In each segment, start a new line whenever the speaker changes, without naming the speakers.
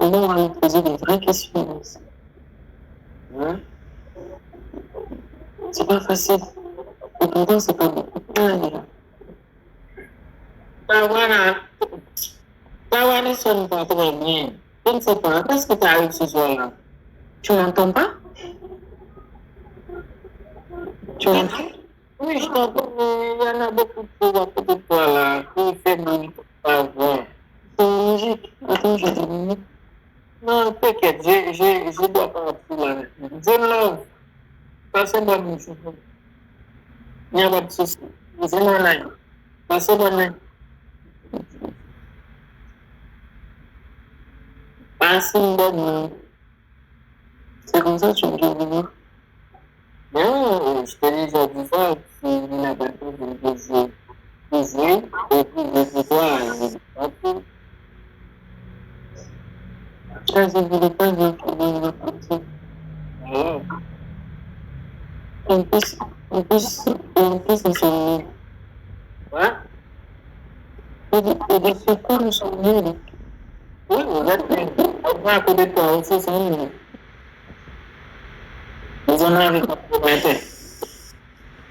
on va nous poser des vraies questions. Hein? C'est pas facile. Et pourtant, c'est pas beaucoup. Tawa ne sonne pas très bien. Je ne sais pas. Qu'est-ce que tu as eu ce soir-là? Tu m'entends pas? Tu m'entends? Oui, je t'entends. Il y en a beaucoup de choses à côté de toi là. Qui fait bruit pour pas voir. C'est une musique. Attends, je dis. Non, t'inquiète, je dois partir là. Je love. Passez bonne nuit. Il n'y a pas de souci. Je m'en aille. Passez bonne nuit. Passez une bonne nuit. C'est comme ça que tu me dis. Non, je t'ai déjà dit ça. Tu n'as pas pu de jouer. De jouer. Et puis de pouvoir. Je ne voulais pas dire que je vais partir. En plus, c'est ça. Quoi? Et de ce coup, nous sommes nuls. Oui, vous êtes nuls. On va à côté de toi aussi, c'est nul. Vous en avez pas pour être.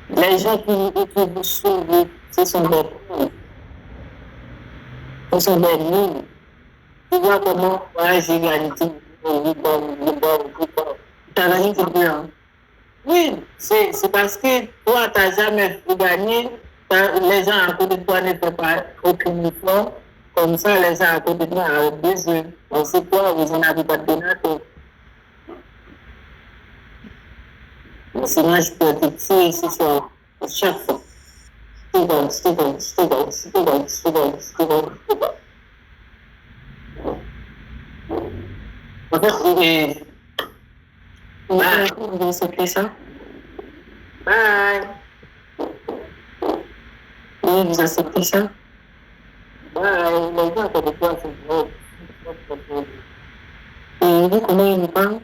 Les gens qui vous suivent, ce sont des nuls. Ce sont des nuls. Tu vois comment j'ai gagné tout le temps. Tu as gagné tout le Oui, c'est parce que toi, tu n'as jamais gagné. Les gens à côté de toi ne font pas aucun effort. Comme ça, les gens à côté de toi ont besoin. Donc, c'est toi, vous n'en avez pas de donateur. Sinon, je peux te tuer ce soir. Chaque fois. Steven. En fait, vous acceptez ça? Bye. Oui, vous acceptez ça? Bye. Les gens à côté de toi, c'est drôle. Et vous, comment ils vous parlent?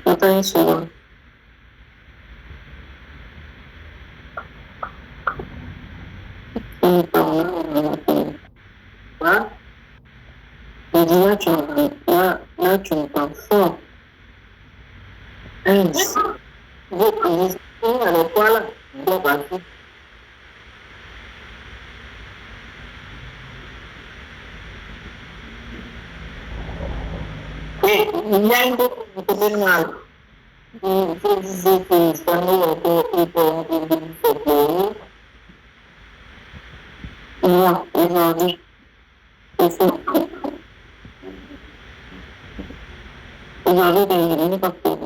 Attends, souvent. Ils parlent là, je dis là, tu me parles fort. Vous, alors quoi là? Je dois partir. Et il y a une autre mal. Je disais que ça n'est pas moi, aujourd'hui, aujourd'hui, je n'ai pas fait.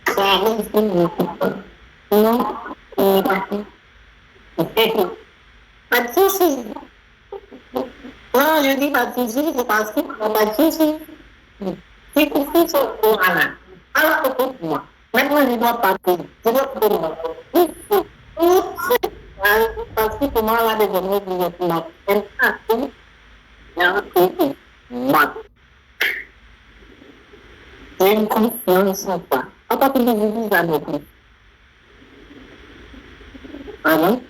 Ça arrive, non, il n'est pas fait. Pas de soucis. Non, je dis pas de soucis, c'est parce que pas de soucis. C'est que c'est ce qu'on-là. Alors, écoute-moi. Maintenant, je dois partir. Je dois partir. Parce que comment là, les journées, vous êtes là. Il y a un truc. Moi. J'ai une confiance en toi. À partir de vous, jamais plus. Ah bon?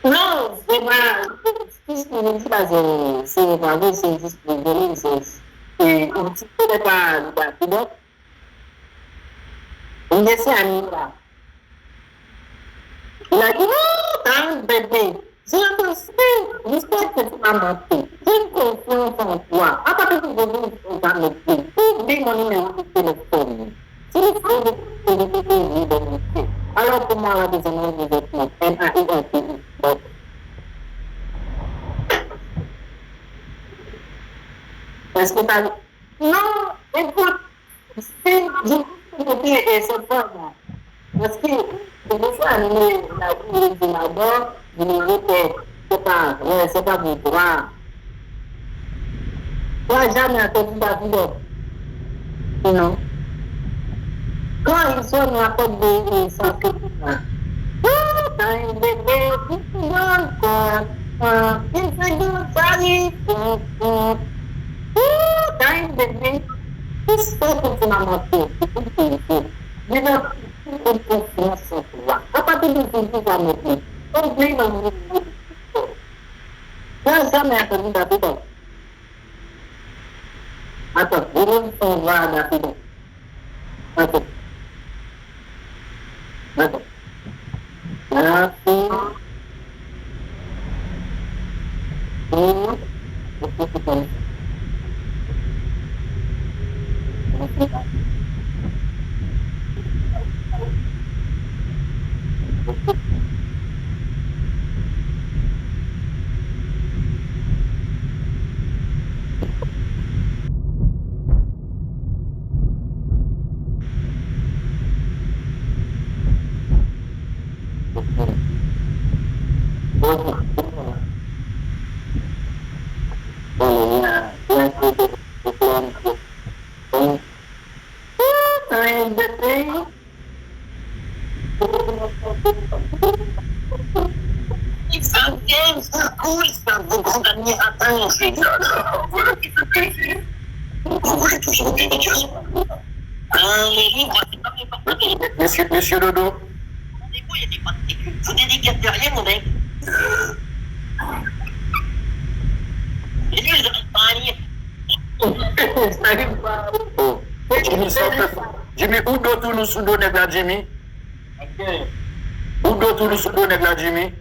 Non, c'est pas. Ce que je dis là, c'est pas vrai, c'est juste pour donner, c'est un petit peu de pas. On essaie à nous là. Il a dit, oh, t'as un bébé. J'ai l'impression, j'espère que tu m'as menti. J'ai une confiance en toi. À partir de vous, on va me dire. Oublie mon numéro de téléphone. Si vous pouvez vous donner. Alors, pour moi, là, désormais, vous êtes mon M-A-I-N-T-I. Est-ce que t'as... Non, écoute, c'est... Je cette fois-là. Parce que, c'est des fois, je l'adore, je le répète. C'est pas mon droit. Toi, jamais entendu David. Non. Quand ils sont dans la porte de son petit-là, t'as un bébé qui se donne, il se donne, ça y est, t'as un bébé. Qu'est-ce que tu m'as montré? Je n'ai pas confiance en toi. À partir tout le monde ça me dit. On dit non. Ça m'a appris d'abord. Attends, on va d'abord. Attends. Attends.
Monsieur Dodo.
Vous dédicatez rien, mon mec. Et lui, je n'arrive pas à lire.
Oh. Jimmy, où doit-on nous soudommer là, Jimmy? Où doit-on nous soudommer là, Jimmy?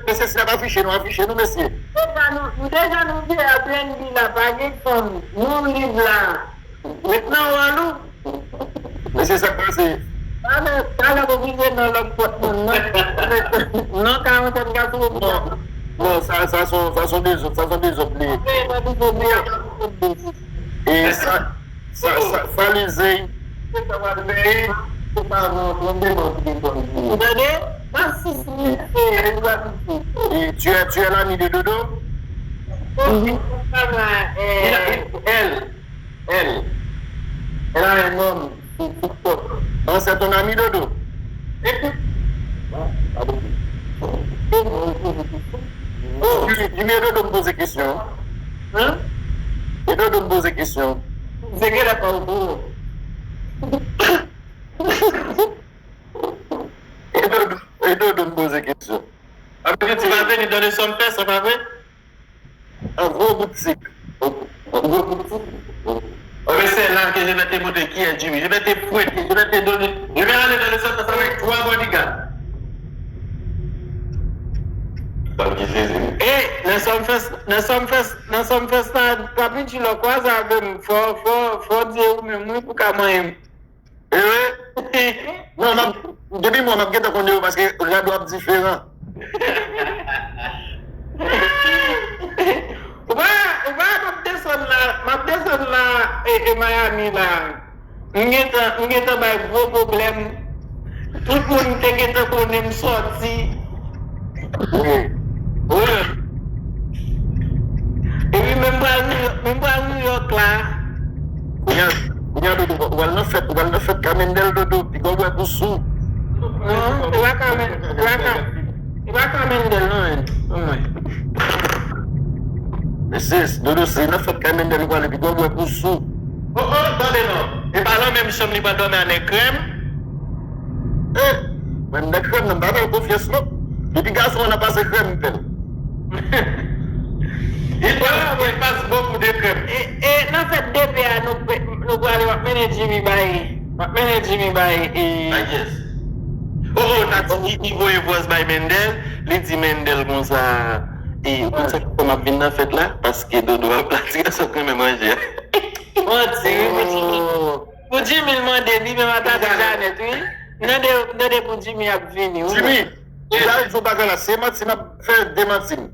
Monsieur, c'est pas affiché, nous, monsieur.
Déjà, nous avons appris la baguette comme nous livre là. Maintenant,
Mais c'est ça que c'est. Non, ça sont des autres. Et ça lisait. Et tu es l'ami de Dodo?
Elle a un nom.
Non, c'est ton ami Dodo. Dis-moi Dodo me pose des questions.
Hein?
Et Dodo me pose des questions.
C'est qu'elle n'a pas au bout.
Et Dodo me pose des questions.
Après, tu vas venir donner son père, ça va venir?
Un gros boutique.
Mais c'est là que je vais te montrer qui est Jimmy. Je vais te fouetter, je vais te donner. Je vais aller dans le centre avec 3 bodyguards. Et nous sommes fait ça, papi, tu le croises avec faut dire mais pour qu'à moi.
Non, depuis moi, je vais te parce que je dois être différent.
Ma descendre là et Miami là. Nous avons un gros problème. Tout le monde te qu'on sorti.
Oui.
Et puis même pas New York là.
On va le faire Kamendel Dodo, puis on va pour sous.
Non, il va quand même de loin.
Mais c'est Dodo, c'est une fête Kamendel, puis on va pour sous.
Oh, attendez non. Et par là même, je ne vais pas dormir avec crème.
Même la crème, on n'a pas confiance, non? Et puis, garçon, on a passé crème, pelle.
Il passe beaucoup de crème. Et dans cette DPA, nous allons mener Jimmy Bay. Yes. Oh, t'as dit qu'il faut voir by Mendel. Il dit Mendel comme ça. Et comme ça, comme a bien fait là, parce que Dodo a platé ça que me manger. Pour Jimmy, il m'a dit, mais ma tante Janet, oui. Non, pour Jimmy a venu.
Jimmy, il faut pas que là, c'est Martine a fait des Martines.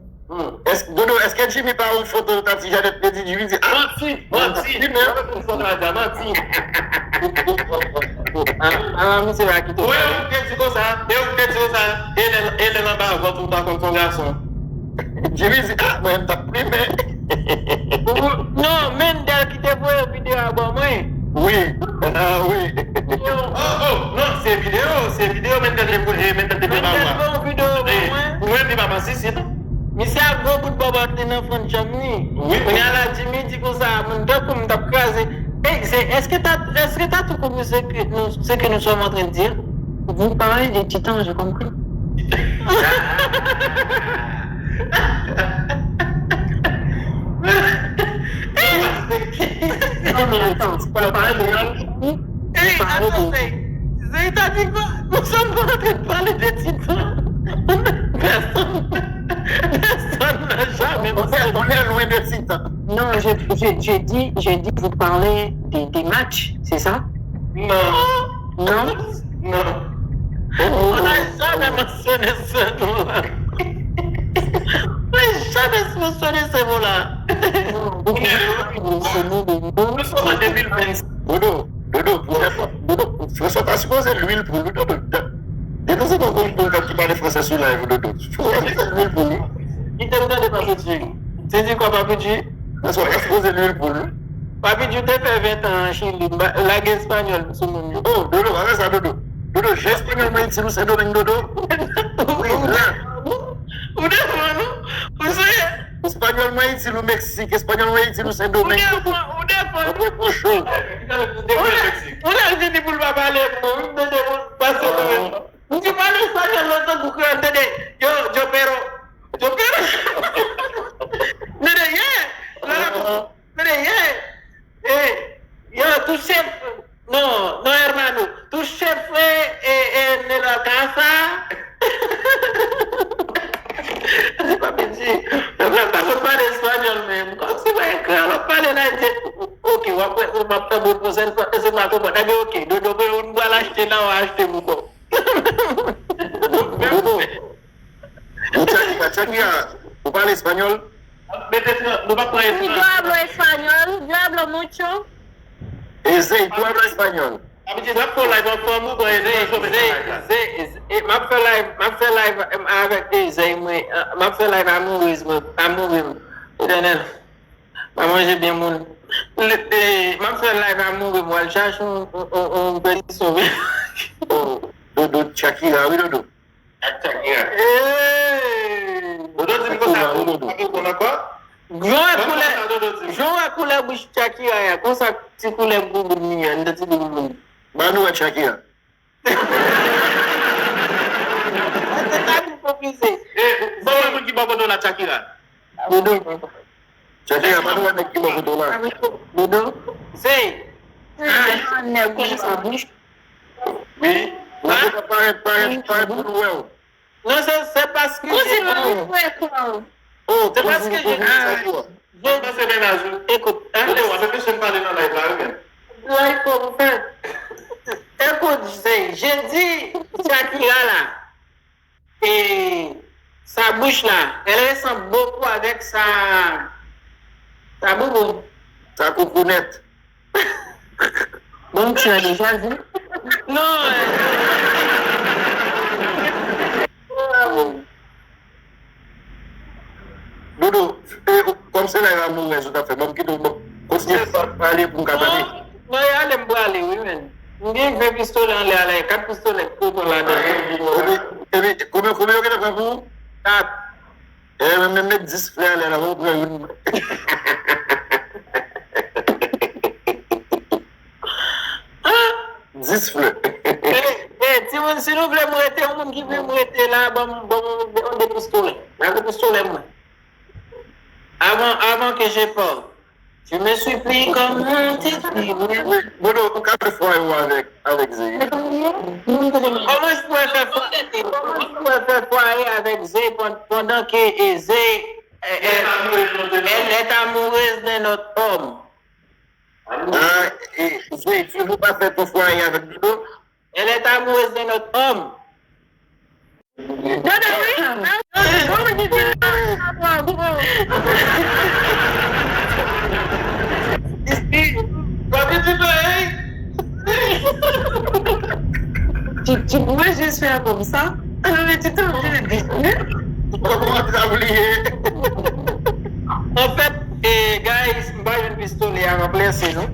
Est-ce que Jimmy parle une photo de Tati Janet me dit, Jimmy dit, ah,
Martine, monsieur va quitter. Oui, on dit comme ça, elle est là-bas, on va tout le temps comme son garçon.
Jimmy dit, ah, moi, t'as pris, mais.
Non, Mendel qui te voit une vidéo à bon, moi.
Oui, oui.
Non, c'est vidéo, Mendel te voit. Mendel te voit vidéo, moi. Oui, mais maman, si, non. Mais c'est un gros bout de bobo dans le fond de chambre. Oui, on a la Jimmy dit comme ça, mon dos comme t'as crasé. Est-ce que
est-ce que tu as tout compris ce que nous sommes en train de dire? Vous parlez des titans, j'ai compris. Non, mais attends, c'est pas parler de Zé, t'as dit quoi? Nous sommes pas en train de parler des titans. Personne n'a jamais
On est loin de titans.
Non, j'ai dit, vous parlez des matchs, c'est ça?
Non.
Non?
Non.
On n'a jamais mentionné ce mot-là. On n'a jamais mentionné ce mot-là.
Nous sommes en 2026.
Dodo, François, t'as supposé l'huile pour nous, Dodo. Et nous sommes encore quand tu parles français sur live, Dodo. Tu supposé l'huile pour nous.
Il te demande de Papi. Tu dis quoi, Papi?
François, t'as supposé l'huile pour nous.
Papi, tu t'es fait 20 ans en Chili, la guerre espagnole, sur mon mieux.
Oh, Dodo, arrête ça, Dodo. Dodo, j'ai espagnolment ici, nous, c'est Domingue, Dodo. Oui, là.
Où est-ce Vous savez?
Espagnolment ici, le Mexique. Espagnolement ici, nous, c'est Domingue.
Où est-ce
Chaud.
On a dit pour ne pas parler, tu parles espagnol longtemps pour que tu yo pero. Yo, tu chef, no, hermano, tu chef en la casa. Pas petit, on parle espagnol même. Comme si on parle là, ok, on va faire mon prochaine fois, c'est ma commande. Ok, donc on va l'acheter là, on va acheter mon corps.
Vous parlez espagnol?
Yo hablo español, yo hablo mucho.
Et Zé, tu hablas espagnol?
Ma fè live avec Zé, ma fè live amourisme. Ma manje bien moun. Ma fè live amourisme, moi je cherche un petit sauvé.
Dodo, Shakira, oui, Dodo.
Shakira. Dodo, tu me connais quoi?
João a couleur bouche Shakira, comme ça, tu couleur boubou mignon, de tout le monde.
Manu et Shakira.
C'est pas plus compliqué.
C'est qui va donner la Shakira.
Dodo.
Shakira, Manu et qui va vous donner.
Dodo. C'est. Sa bouche.
Oui.
Paraît pour nous.
Non, c'est parce que.
Oh,
c'est parce que
je
écoute, il faut vous faire. Écoute, j'ai dit Shakira là, et sa bouche là, elle ressemble beaucoup avec sa boubou.
Sa coucounette.
Donc tu as déjà vu? Non.
Dodo, comme c'est là, l'amour, je t'ai fait. Même qui doit continuer à parler pour me
non, il y a des bois, oui, mais. Je vais pistolet en l'air, 4 pistolets pour là-dedans.
Combien vous avez fait pour?
4.
Et même 10 frères, là, vous prenez une. 10 fleurs.
Si vous voulez m'arrêter, on qui veut m'arrêter là, bon, des pistolets. Avec pistolet, moi. Avant que je parle, je me supplie comme un petit fille.
Dodo, combien de fois avec Zé?
Comment je pourrais faire foyer avec Zé pendant que Zé elle est amoureuse de notre homme?
Ah, et Zé, tu ne veux pas faire ton foyer avec Dodo?
Elle est amoureuse de notre homme. Tu pouvais juste faire comme ça? Mais tu t'es obligé de dire.
Comment tu as oublié?
En fait, guys, je vais une pistolet à remplacer, non?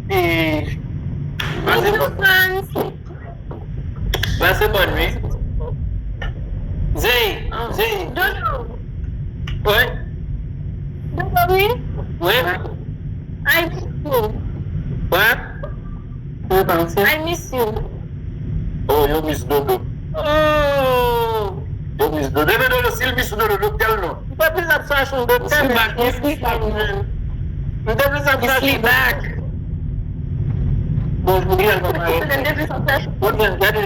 Et. C'est bonne nuit. Zé.
Dodo.
Ouais.
Dodo, oui?
Ouais.
I feel.
Ouais. veux partir.
I miss you.
Oh, yo miss Dodo.
Oh!
Yo miss Dodo. Deme Dodo, s'il miss Dodo, l'hôtel non.
Pas plus abstraction de
Sleep back.
Pas plus abstraction.
Sleep back.
Bon, je vous dis la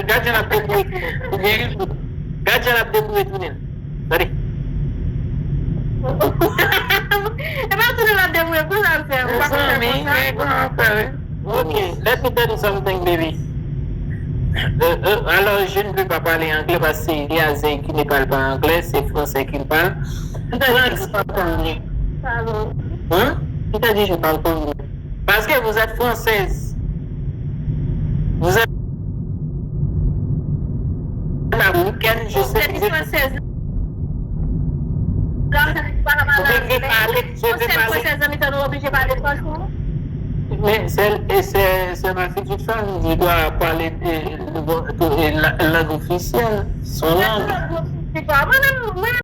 Gardien la débrouille. Gardien la débrouille tout le monde. Allez. Okay, let me tell you something, baby. Alors, je ne peux pas parler anglais parce qu'il y a Zé qui ne parle pas anglais, c'est français qui parle. Qui t'a dit que je parle pas anglais? Hein? Qui t'a dit que je parle pas anglais? Parce que vous êtes française. Vous êtes américaine, je sais que vous êtes
française.
Mais c'est ma petite femme, je dois parler de la langue officielle, son langue.